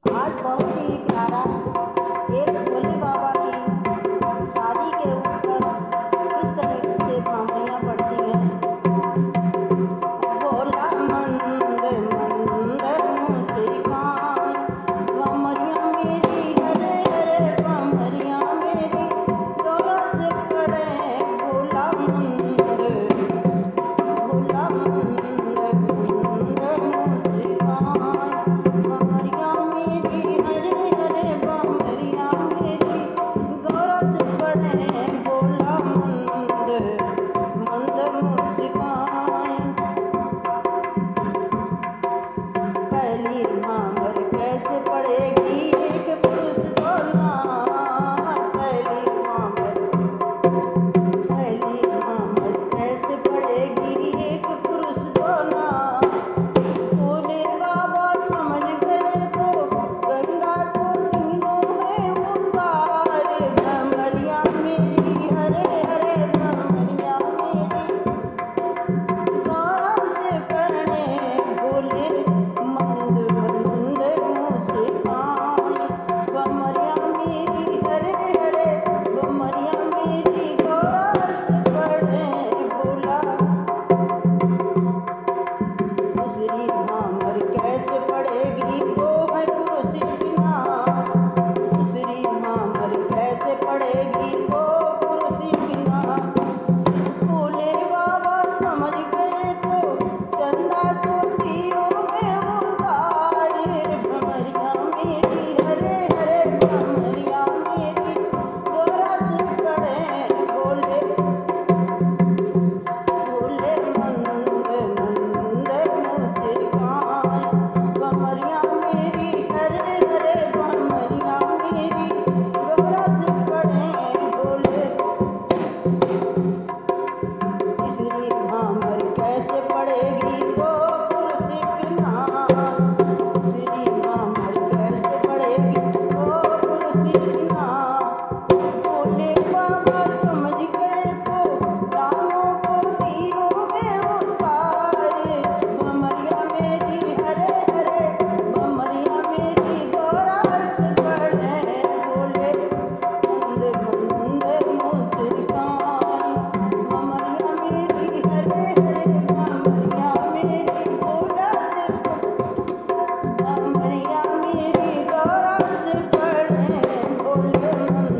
आज बहुत ही प्यारा एक भोले बाबा की शादी के ऊपर किस तरह से भावनियाँ पड़ती हैं। भोला मंद मंद मुस्कान, भमरिया मेरी हरे हरे भमरिया मेरी, गौर से पड़े भोला मंद मुस्कान, भमरिया मेरी हरे हरे भमरिया मेरी, गौर से पड़े भोला मंद मंद मुस्कान। पहली भांवर कैसे पड़ेगी एक पुरुष दोना, पहली भांवर कैसे पड़ेगी एक पुरुष दोना। भोले बाबा समझ गए तो गंगा को तीनों में उतारे, भमरिया मेरी हरे हरे भमरिया मेरी, गौर से पड़े भोले मंद मंद मुस्कान। भमरिया मेरी हरे हरे भमरिया मेरी, गौर से पड़े भोला। दूसरी भांवर कैसे पड़ेगी वो है पुरुष बिना, दूसरी भांवर कैसे पड़ेगी वो पुरुष बिना। भोले बाबा समझ गए तो चंदा को तीरों में उतारे, भमरिया मेरी हरे हरे भमरिया मेरी, गौर से पड़े भोले भोले मंद मंद मुस्कान। भमरिया मेरी हरे हरे भमरिया मेरी, गौर से पड़े भोले। तीसरी भांवर कैसे पड़ेगी वो पुरुष बिना, तीसरी भांवर कैसे पड़ेगी वो पुरुष बिना। भोले बाबा समझ गए तो प्राणों को तीरों में उतारे, भमरिया मेरी हरे हरे भमरिया मेरी, गौर से पड़े भोले मंद मंद मुस्कान। भमरिया मेरी हरे हरे भमरिया मेरी, गौर से भमरिया मेरी, गौर से पड़े भोले मंद।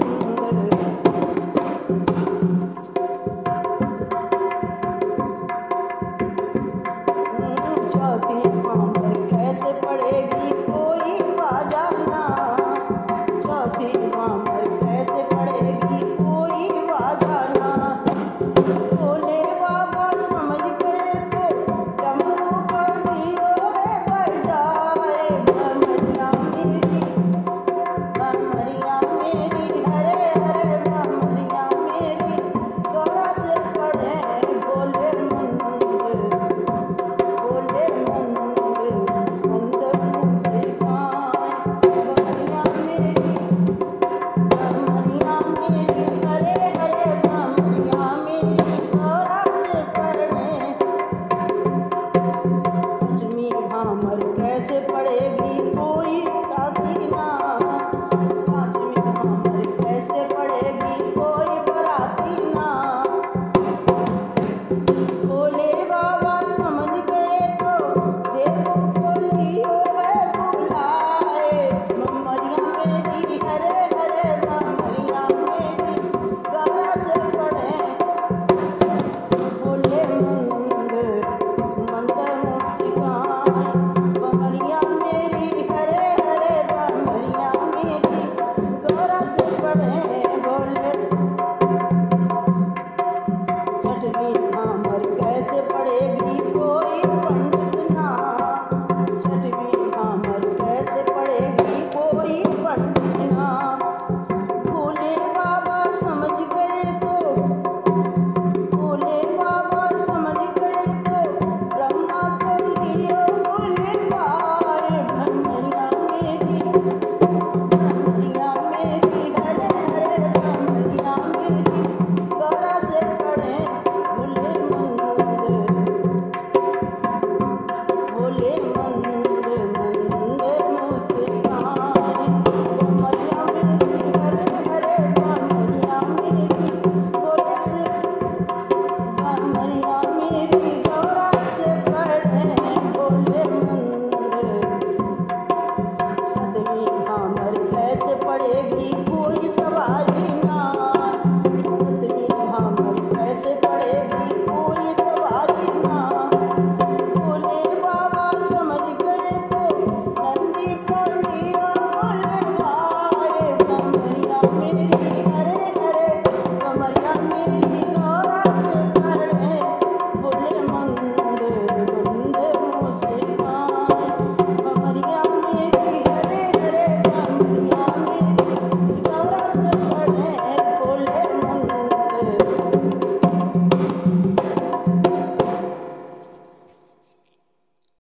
चौथी भांवर कैसे पड़ेगी वो